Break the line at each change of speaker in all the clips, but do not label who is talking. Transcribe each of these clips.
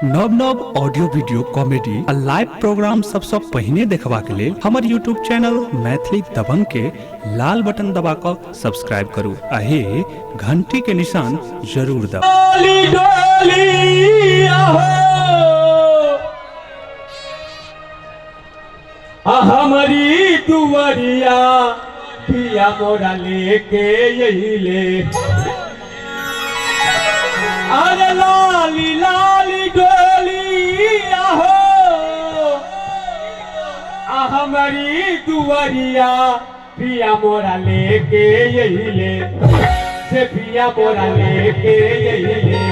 नव नव audio video comedy आ live programme सबसे पहले देखबा के लिए हमर यूट्यूब चैनल मैथिली दबंग के लाल बटन दबाकर सब्सक्राइब करू आहे घंटी के निशान जरूर दबाऊ।
डोली डोली आहो हमारी दुवरिया पिया मोरा लेके यही ले अरे लाली लाली डोली आहो हमारी दुवरिया पिया मोरा लेके यही ले से पिया मोरा लेके यही ले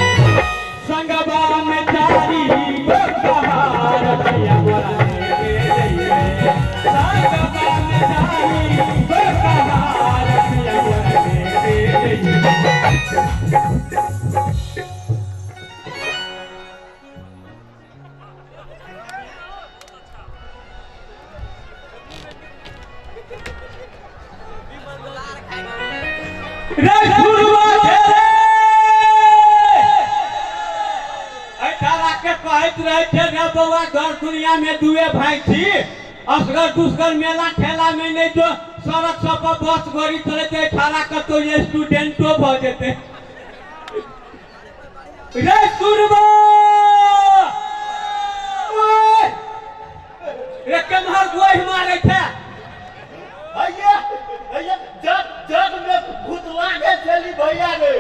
संगवा में जारी बहार पिया मोरा लेके यही ले संगवा में जारी बहार पिया मोरा लेके यही ले। घर दुनिया में दुए भाई थी असगर दुष्कर मेला ठेला में नहीं तो सड़क सब पर बस गड़ी चलते ठाड़ा कर तो ये स्टूडेंटो भ जेते रे सुरबा रे कमहर गोई मारे थे
भैया भैया जग जग में भूत लागे चली भैया रे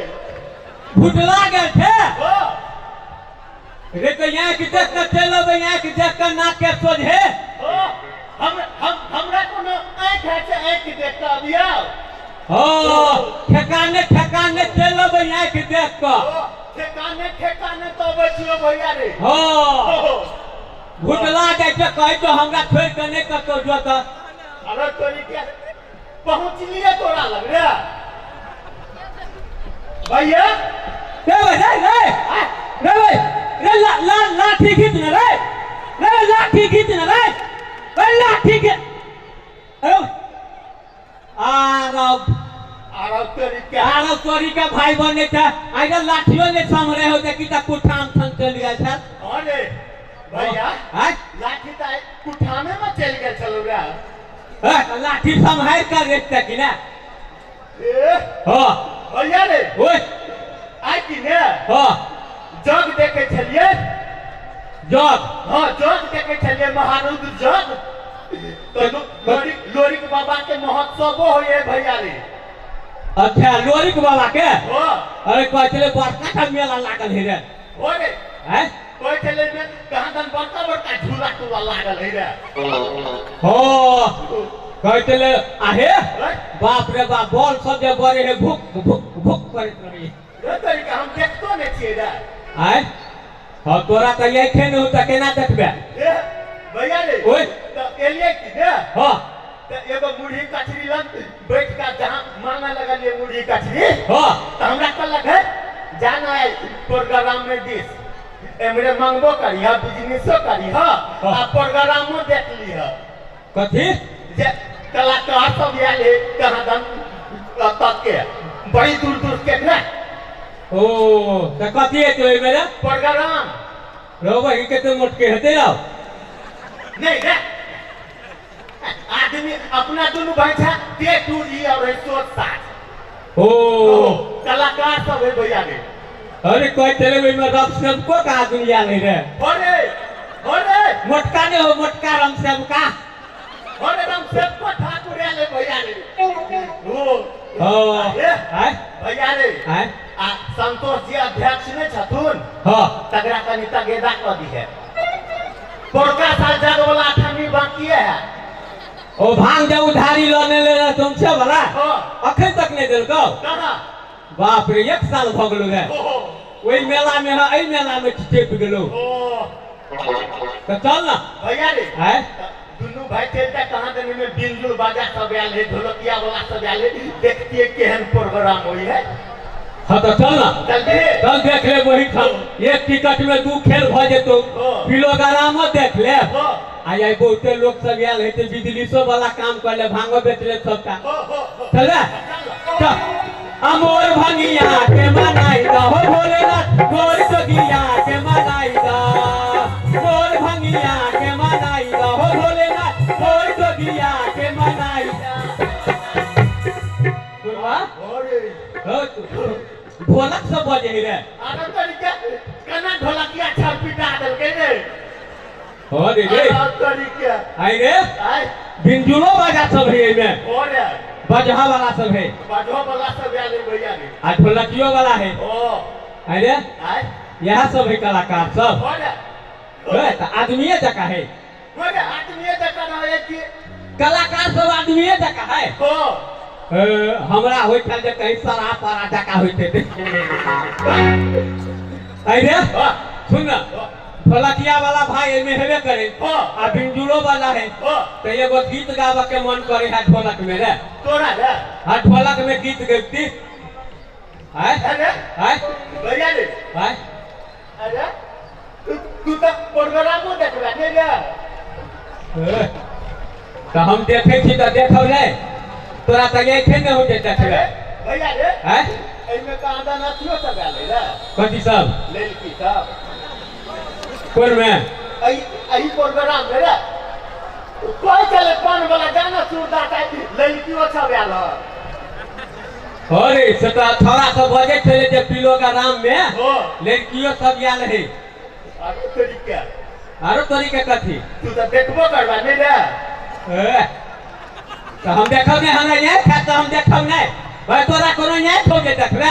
भुटला गए थे
हां
रे तो यहाँ की देख कर चलो भाई यहाँ की देख कर नाक के सोझे
हां हमरा कोनो आंख है से आंख देख के अबिया
हाँ ठेकाने ठेकाने चलो भाई यहाँ की देख कर
ठेकाने ठेकाने तो बचियो भैया रे
हाँ भुटला गए थे कहे तो हमरा छोड़ कर नहीं कर तो जो था
अरे तोरी के पहुंच लिए तोरा लग रे भैया
रे भाई रे लाठी खींचना रे लाठी खींचना रे लाठी के आरब तोरी के भाई बने थे आइए लाठियों ने समरे हो देखी ता कुठाम थन चल गया था
अरे भैया लाठी ता कुठामे में चल गए चलो रे
लाठी संभाल कर रखता कि ना
ए
हां
भैया रे
ओए
आई कि ने
हां
जग देखे छलिए
जग
हां जग देखे छलिए महारुद्र जग तो लोरी के बाबा के महोत्सव होए भैया रे
अच्छा लोरी के बाबा के
हां
अरे कोई चले बड़का का मेला लागल है रे
हो रे
हैं
कोई चले में कहां दन बड़का बड़का झूला टूला लागल है रे
हो कोई चले आहे बाप रे बाप बॉल सब जे बड़े है भुक भुक भुक करत रही
रे तरीका हम देखतो ने छिए रे
आय हां तोरा त ये खेन हो त केना देखबे
ए भैया रे
ओए
तो एलिए कि रे
हां
तो एगो मुढ़ी कचरी लग बैठ का जहां मांगा लगल ये मुढ़ी कचरी
हां
तो हमरा कहलक है जाना है प्रोग्राम में दिस एमरे मांगबो करी हा बिजनेसो करी हा आ प्रोग्रामो देख ली हा
कथी
जे कलाकार सब आले कहां दन तक के बड़ी दूर दूर के ना
ओ त कथी है तो मेरा
प्रोग्राम
रो भाई के तो मोटके हते रहो
नहीं रे आदमी अपना दोनों भाई था दे टूरी और सोच साथ
ओ
कलाकार सब है भैया रे
अरे कोई चले भाई में रब सबको का दुनिया नहीं रे
अरे
मोटका ने हो मोटका रंग सबका
अरे हम सबको ठाकुर आले भैया रे ओ
हां है
भैया रे
है
आ संतोष जी अध्यक्ष ने छथुन
हां
तगड़ा कनी तगेदा क दी है पोरका साल जग वाला अठमी बाकी है
ओ भांग जा उधारी लेने ले तुमसे वाला
हां
अखन तक नहीं दिल को
कहां
बाप रे एक साल भ गेलो रे
ओ
ओई मेला में है एई मेला में टिप गेलो तो चल ना
भैया रे
है
दुनू भाई चलता कहां देने में बिंदुल बाजा सब आयल है ढोलकिया वाला सब आयल है देखतिए केहन प्रोग्राम होई है
हाँ तो चल ना
चल दे
चल देख ले वही खम एक टिकट में 2 खेल भ जेतो किलोग्राम देख ले आई आई बहुते लोग सब आयल है बिजली सो वाला काम कर ले भांगो बेच ले सबका चल रे चल अमोर भंगिया के मनाई दा हो भोलेनाथ मोर जोगिया के मनाई दा मोर भंगिया के मनाई दा हो भोलेनाथ मोर जोगिया के मनाई दा सुनवा ढोलक सब बजे रे
आना तरीके कना ढोलकिया छाप पिटा देल के रे
हो रे रे
आना तरीके
आई रे
आई
बिंजुलो बजा सब है में
ओ रे
बजहा वाला सब है
बाजो वाला सब आले भैया रे
आ ढोलकियो वाला है
ओ
आई रे
आई
यह सब है कलाकार सब
ओ रे
है तो आदमीये जका है
ओ रे आदमी जका ना है कि
कलाकार सब आदमीये जका है
हो
हमरा होइत है जे कहीं सरा पारा जका होइत है आई रे सुन ना ढोलकिया वाला भाई एमे हेबे करे आ बिंजुलो वाला है तो एगो गीत गावे के मन करे है ढोलक में रे
तोरा रे
आ ढोलक में गीत गैती है
अरे
है
भैया रे
है
अरे तू तो प्रोग्राम में देखबा ने रे
तो हम देखे छी तो देखौ नहीं तोरा तक एखे न हो जे देखबे
भैया रे
है
एमे का आदा नथियो सब आले रे
कथि सब
लड़की सब
कोन में
आई प्रोग्राम में रे कोई चले पान वाला गाना सुरदा टाइप लड़कियों सब आल
अरे सता थोड़ा सा बजे चले जे प्रोग्राम में
हो
लड़कियों सब आल है
आरो तरीका
आरो तरीके कथि
तू तो देखबो करबा ने रे
तो हम देखौ नहीं हमरा नहीं खा तो हम देखौ नहीं भाई तोरा कोनो नहीं खोजे देखबे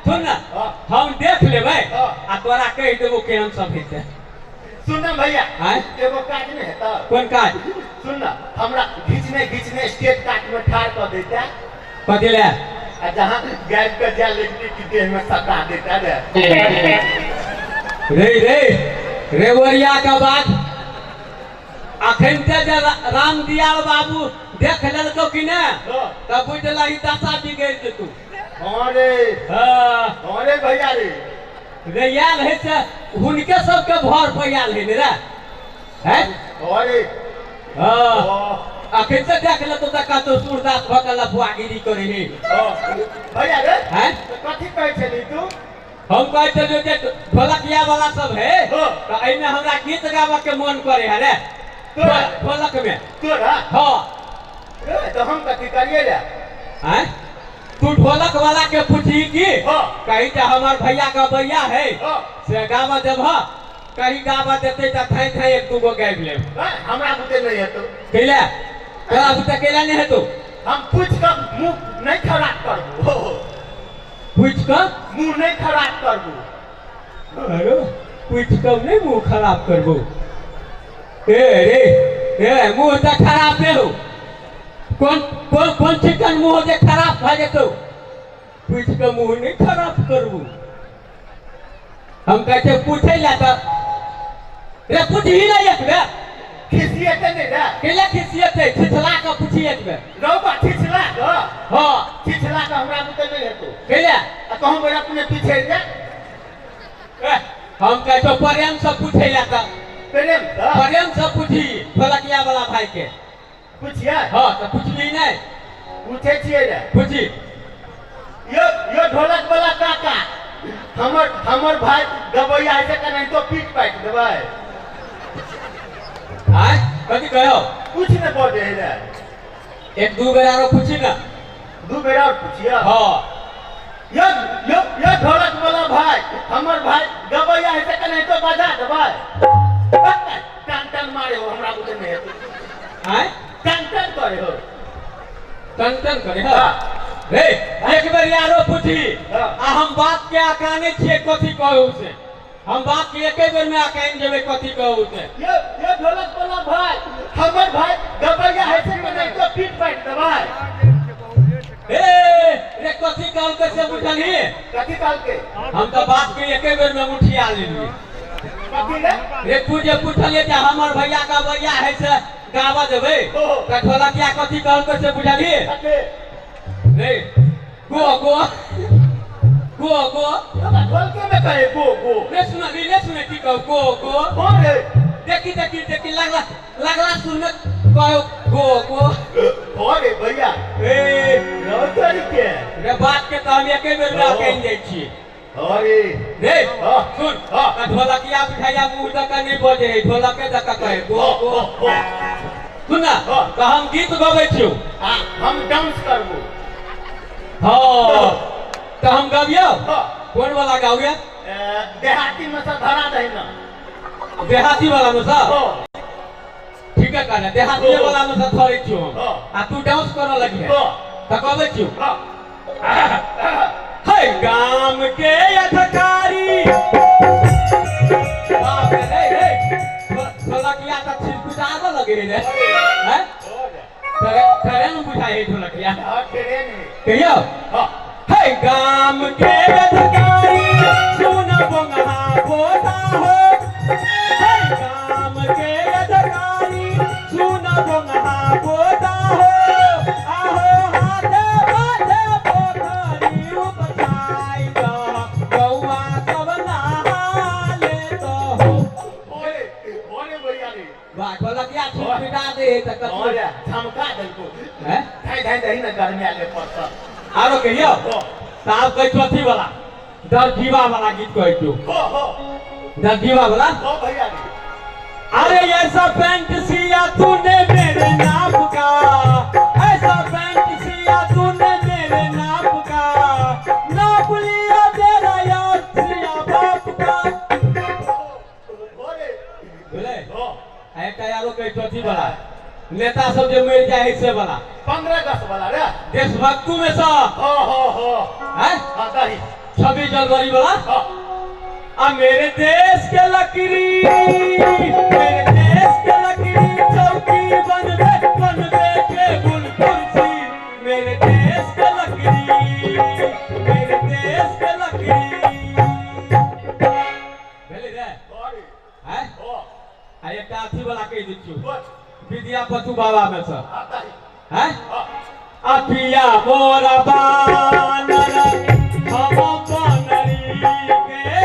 सुन ना हम देख लेबै आ तोरा कह देबो के हम सब हेते
सुन ना भैया
हैं
एगो काज नहीं है तो
कोन काज
सुन ना हमरा घिचने स्टेट काट में ठार कर देता
कथि ले
आ जहां गैस का जा लड़की की देह में सटा देता
रे रे रेवरिया का बात अखन ते जे राम दियाल बाबू देख लेलको कि ने तब बुझला ही दशा बिगड़ जेतू
अरे
हां
अरे भैया रे
रे याल है से हुनके सबके भर पयाल है रे हैं
अरे
हां अखन से देख ले तो का तो सूरदास भकल फुआगिरी करे है
भैया रे
हैं
कथि कहै छली तू
हम कहै छलियो जे ढोलकिया वाला सब है तो एमे हमरा गीत गावे के मन करे है रे ढोलक में
तोरा
हां
तो हम कथि करिए रे
हैं तू ढोलक वाला के पूछी की कहीं जे हमर भैया का भैया है से गावा देब कहीं गावा देते त थाई थाई एक दू गो गाइब ले
हमरा बुते नहीं है तो
केला तोरा बुते केला नहीं है तो
हम पूछ कर मुंह नहीं खराब करबो
पूछ कर
मुंह नहीं खराब करबो
अरे पूछ कर नहीं मुंह खराब करबो ए रे मुंह त खराब नहीं हो कौन चिकन मुंह जे खराब भ जेतो पूछ के मुंह नहीं खराब करबो हम कहते पूछे ला तो रे पूछ ही नहीं एकबे
खिसियत नहीं रे
केला खिसियत है छिछला का पूछी एकबे
रौबा छिछला का
हां
छिछला का हमरा बुते नहीं है तो
केला
तो हम बड़ा अपने पीछे जा
हम कहते प्रेम से पूछे ला तो
प्रेम
से पूछी ढोलकिया वाला भाई के
पूछिए
हां तो पूछबी नहीं
पूछे छिए रे
पूछी
यो ढोलक वाला काका हमर भाई गबैया ऐसे का नहीं तो पीट पाट देबै
आय कथि कहो
कुछ न बोले रे
एक दू बेर आरो पूछी ना
दू बेर और पूछिए
हां
यो ढोलक वाला भाई हमर भाई गबैया ऐसे का नहीं तो बजा देबै टन मारे हो हमरा बुते नहीं है
आय
टन करे हो
टन करे हां रे एक बेर यारो पूछी आ हम बात के आकाने छिए कथि कहू से हम बात के एके बेर में आकान जेबे कथि कहू से
ये ढोलक वाला भाई हमर भाई गबैया ऐसे का नहीं तो पीट पाट देबै
रे कथि कहल के से बुझली
कथि काल के
हम तो बात के एके बेर में उठिया लेली
कथि रे
तू जे पूछलिए जे हमर भैया का भैया है से गावा देबे त ढोलकिया कथि कहल के से बुझली रे गो
ढोल के में कहे गो
ने सुने की कहू गो
रे
देखी लगला सुन में कहो गो
अरे भैया
ए
नौकरी के
रे बात के तो हम एके बेर में कहीं जाइ छी
अरे
रे
हाँ।
सुन
हाँ।
ढोलकिया बिठाइया मुंह तक नहीं बजे ढोलके तक कहे गो गो सुन ना
हाँ।
तो हम गीत गबै छियो
हम डांस करबो
हां तो हम गबियो
हाँ।
कौन वाला गाउया
देहाती में से धरा दही ना
देहाती वाला में सा
हाँ।
ठीक है कहना देहाती वाला में सा थोड़ी छियो हम
हाँ।
आ तू डांस कर लगी है
हाँ।
तो गबै छियो
हाँ।
है गाम के अधिकारी बाप रे रे ढोलकिया तो छिलकुटावे लगे रे हैं करे न बुझाए ढोलकिया
हाँ, ट्रेन है।
कहियो
हाँ।
है गाम के अधिकारी सुन बंगहा बोता हो है गाम के अधिकारी सुन बंगहा बोता हो आहो हाथे बाथे पोखरी उपसाई दो गौआ सब नहाले तो हो
ओरे भैया रे
बा ढोलकिया छिलकुटा दे त कथी
ओरे धमका देलको
हैं
धाई धाई दही ना घर में आले पड़ता
आरो कहियो साहब कह चौथी वाला दर्जीवा वाला गीत कह तू
हो हो
दर्जीवा वाला
हो भैया रे
अरे ऐसा पैंट सिया तूने मेरे नाप का ऐसा पैंट सिया तूने मेरे नाप का नाप लिया तेरा यार सिया बाप का
ओरे
बोले
हो
ऐसा यारो कह चौथी वाला नेता सब जो मर जाए ऐसे वाला
15 वाला रे
देशभक्तु में सा
हो हो
है
हाँ दही
26 जनवरी वाला
हाँ
आ मेरे देश के लकड़ी मेरे देश के लकड़ी चौकी बनबे टेबुल कुर्सी मेरे देश के लकड़ी मेरे देश के लकड़ी भेले रे
ओरे
हैं
हो
आ एकटा अथी वाला कह दै छियो
हो
विद्यापति बाबा में से
हाँ दही
हैं
हाँ
अखिया मोरा बानर हम बनरी के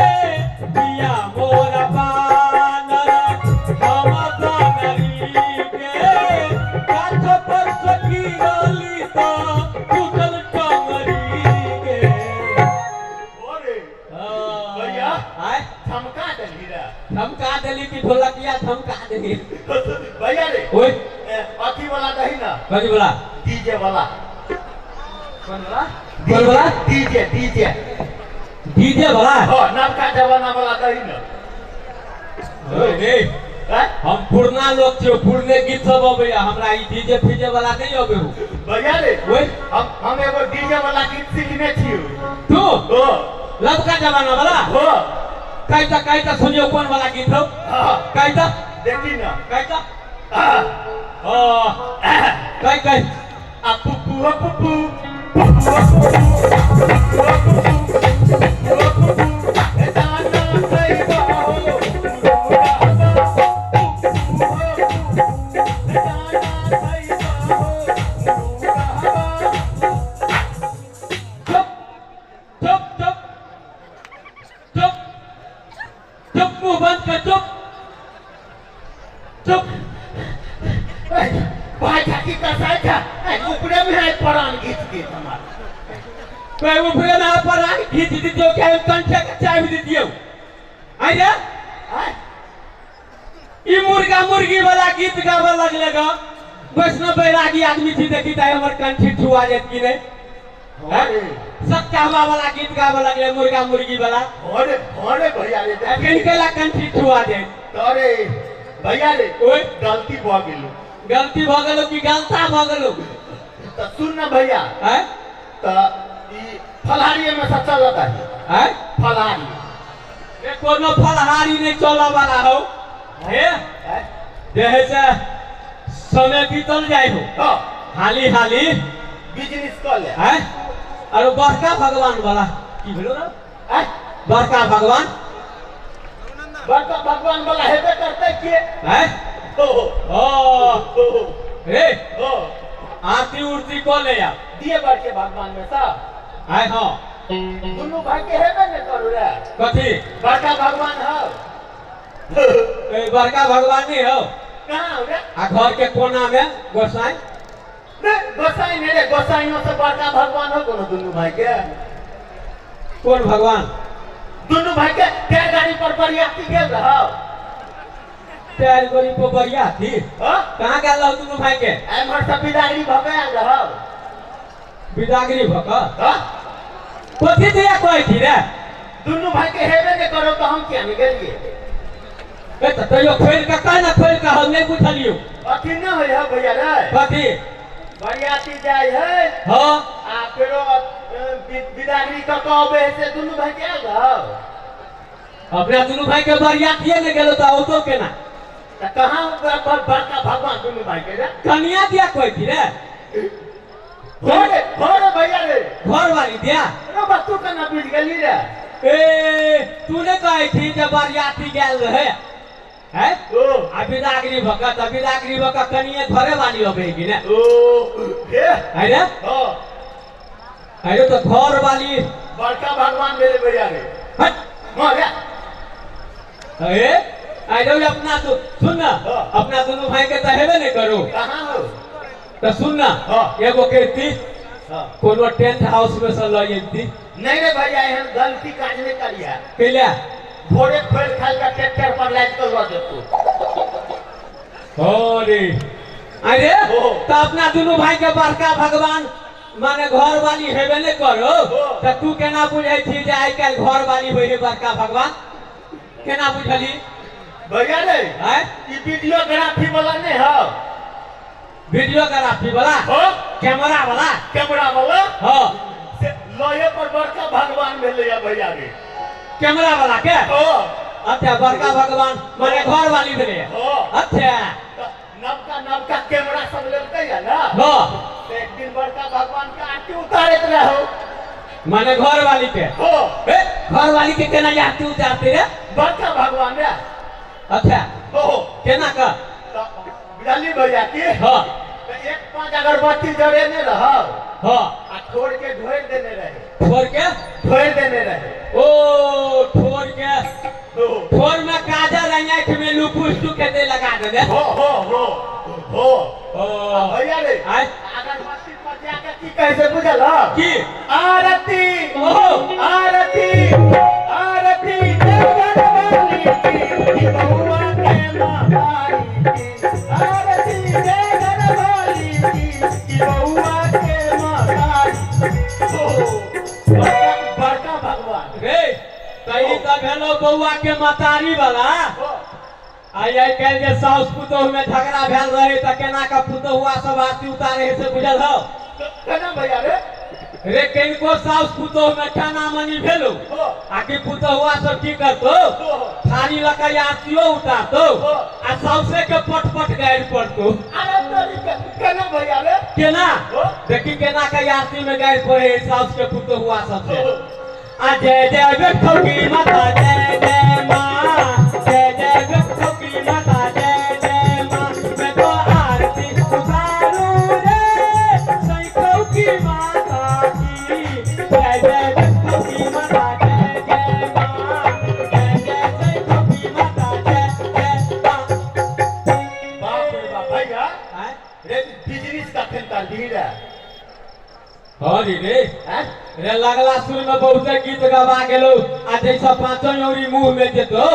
पिया मोरा बानर हम बनरी के काठ पर सकी रली तो टूटल टंगरी के
ओरे भैया
आय
धमका दही रे
धमका देली कि ढोलकिया धमका देली
भैया रे
ओए
अथी वाला दही ना
कथी बोला
डीजे वाला
कौन बोला कौन बोला
डीजे डीजे
डीजे बोला
हो नवका जमाना वाला दही ना
ओए रे
हैं?
हम पुरना लोग छियो पुरने गीत सब अबैया हमरा ई डीजे फीजे वाला नहीं अबे हो
भैया रे
ओए
हम एगो डीजे वाला गीत सीखने छियो
तू
हो
लबका जमाना वाला
हो
कहता सुनियो कौन वाला गीत हो
हाँ
कहता
देखी ना
कहता
हाँ
कह
आ पुप्पू हो पुप्पू पुप्पू हो पुप्पू हो पुप्पू हो पुप्पू ए दाना सही बाहो
चुप चुप चुप चुप मुंह बंद कर चुप चुप
भाई खाकी कसाई था ऊपरे में है पुरान गीत गीत हमारा
कोई ऊपरे ना पर आ गीत दियो क्या कंठे का चाय भी दियो आई रे ई मुर्गा मुर्गी वाला गीत गावे लगलेगा वैष्णव बैरागी आदमी थी देखी ताई हमर कंठी छुआ जेत की नहीं
अरे
सत्यावा वाला गीत गावे लगले मुर्गा मुर्गी वाला
अरे अरे भैया रे
किनकेला कंठी छुआ दे
अरे भैया रे
ओए
गलती भ गेलो
गलती भ गेलो कि गलता भ गेलो
त सुन ना भैया
हैं
त ई फलहारी में से चलत है
हैं
फलहारी
ये कोनो फलहारी नहीं चला वाला हो हे देहे से समय बीतल जाए हो
हां
हाली हाली
बिजनेस कर ले
हैं अरे बड़का भगवान वाला की भेलो ना
हैं
बड़का भगवान
बड़का भगवान वाला हेबे करते के
हैं
हो
ओ रे
हो
आरती उर्ती को ले आ
दिए बड़के भगवान में सा
आय हां
दोनों भाई के हेबे न करू रे
कथी
बड़का भगवान हो
ए बड़का भगवान नहीं हो
कहां हो रे
आ घर के कोना में गोसाई
रे गोसाई ने रे गोसाइयों से बड़का भगवान हो कोनो दोनों भाई के
कौन भगवान?
दुनू भाई के टायर गाड़ी पर बरियाती गेल रहो।
टायर गाड़ी पर बरियाती?
हां
कहां गेल रहो दुनू भाई के?
एमहर से बिदागरी भगे आल रहो।
बिदागरी भका?
हां
कथी दिया कहै छी रे?
दुनू भाई के हेबे ने करो तो हम क्या में गेलिए?
ए त तैयो खोल के का ना खोल के हम नहीं बुझलियो।
अथी न होय है भैया रे।
कथी?
बरियाती जाय है।
हां
आ फेरो बिदागरी क कहबे से दुनू भाई के आल रहो।
अपना दुनू भाई के बरियाती ने गेलो त औतो केना?
त कहां बड़का भगवान दुनू भाई के रे?
कनिया दिया कहै छी रे?
घोड़े भैया रे।
घर वाली दिया?
रो बच्चों का ना बुझ गेली रे।
ए तूने कहै छी जे बरियाती गेल रहे है?
ओ
आ बिदागरी भका त बिदागरी भका कनिए घरे वाली होबे कि ने?
ओ हे
है रे?
हां
अरे तो घर वाली
बड़का भगवान मेरे भैया रे।
हट
हां रे।
अरे अरे अपना तो सुन ना, अपना दोनों भाई के तो हेबे नहीं करो।
कहां हो?
तो सुन ना, एगो कहती कोनो टेंट हाउस में से लई एती।
नहीं रे भैया एहन गलती काज नहीं करिया।
केला
घोड़े खोल खाल का ट्रैक्टर पर लाद कर रह देतू।
अरे अरे तो अपना दोनों भाई के बड़का भगवान माने घर वाली हेबे नहीं करो तो तू केना बुझै छी जे आइ काल घर वाली होय रे बड़का भगवान? केना बुझली?
भैया रे
हैं?
ई वीडियोग्राफी वाला नहीं हो।
वीडियोग्राफी वाला?
हो
कैमरा वाला?
कैमरा वाला?
हां
से लये पर बड़का भगवान भेले या भैया रे।
कैमरा वाला के?
हो
अच्छा बड़का भगवान माने घर वाली भेले।
हो
अच्छा
नवका कैमरा सब लेलकै या ना।
हां
तो एक दिन बड़का भगवान के आरती उतारत रहो।
माने घर वाली के?
हो
ए घर वाली के केना आरती उतारते रे?
बड़का भगवान रे।
अच्छा
हो
केना का?
तो बिजली भैया की
हां
तो एक 5 अगरबत्ती जरे ने रहो।
हां
आ छोड़ के ढोर देने रहे।
छोड़ के?
ढोर देने रहे।
ओ छोड़ के
हो
छोड़ में काजल आंख में लुपुस्तु के दे लगा दे रे।
हो हो हो हो
ओ
भैया रे
आय
अगरबत्ती पर जाके की कहे से बुझल हो?
की?
आरती
ओहो
आरती आरती देवन वाली की बहुआ के महारी की। आरती देवन वाली की बहुआ के महारी। हो बड़का भगवान
रे तई त भेलो बौआ के मतारी वाला।
हो
आई आई कह जे साउस पुतोह में झगड़ा भेल रहे त केना का पुतोहुआ सब आरती उतारे से बुझल हो?
केना भैया रे?
रे किनको साउस पुतोह में ठाना मनी भेलो
हो
आकि पुतोहुआ सब की करतो?
हो
थाली लका आरतीओ उतारतो आ साउसे के पट गाड़ पड़तो।
अरे तोरी केना भैया रे?
केना?
हो
देखी केना का आरती में गाड़ पड़े साउस के पुतोहुआ सब से। आ जय जय विठ्ठल की माता जय जय मां जय जय विठ्ठल की माता जय जय मां मैं तो आरती उतारूं रे सैकड़ों की माता की जय जय विठ्ठल की माता जय जय मां जय जय सैकड़ों की माता जय जय मां।
बाप रे बाप भैया
हैं?
रे बिजनेस का खेल कर दी रे।
हरी रे
हैं?
रे लगला सुर में बहुते गीत गवा गेलो आ जैसा पांचों योरी मुंह में देतो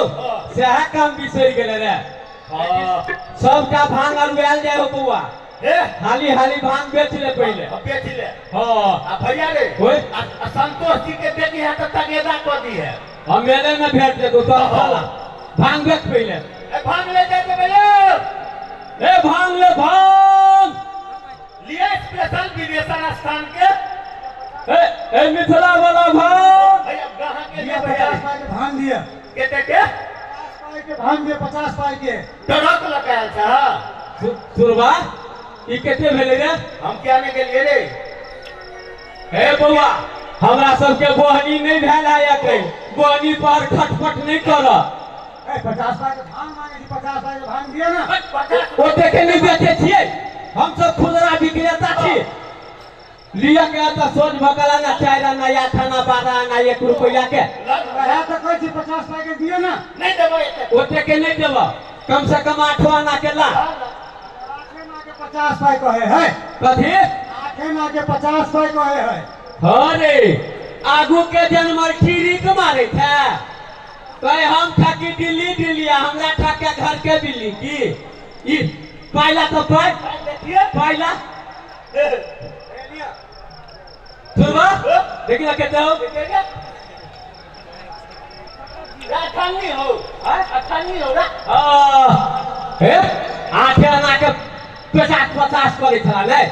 सेहा काम बिसर गेले रे।
हां
सबका भांग अरुआल जाए हो बउआ।
हे
हाली हाली भांग बेच ले पहले।
अब बेच ले।
हां
आ भैया रे
ओए
संतोष जी के बेटी है तो तगेदा कर दी है।
हम मेले में भेट दे तो साला भांग बेच पहले।
ए भांग ले जाते भैया
ए भांग ले भांग
लिए स्पेशल विदेशन स्थान के।
ए मिथिला वाला भांग
भैया कहां के
ये
लिए भैया
50 पाई के भांग दिया।
के
50 पाई के भांग दिया 50 पाई के।
डरक लगाया था।
सुरबा ई केते भेले रे?
हम क्या ने के लिए रे?
हे बउआ हमरा सबके बोहनी नहीं भेल है कहीं बोहनी पर खटपट नहीं कर।
50 पाई के भांग मांगे थी 50 पाई के भांग दिया ना।
50
ओते के नहीं बेचे छिए हम सब खुदरा विक्रेता छी। लिया के तो सोच भकला ना चाइरा ना या थाना बारा ना 1 रुपया के
रहा तो कोई थी 50 पाई के दिया ना।
नहीं देबो एते।
ओते के नहीं देबो कम से कम 8 आना के ला।
आठे मां के 50 पाई कहे है।
कथी?
आठे मां के 50 पाई कहे है।
हां रे आगू के जनमर खीरी के मारे थे कहे हम ठाकी दिल्ली दिल्ली हमरा ठाके घर के बिल्ली की ई पाइला तो पाइला सुनबा देखिए कहते हो
अठानी हो अठानी हो रा
हे आठे आना के 50 करे था ने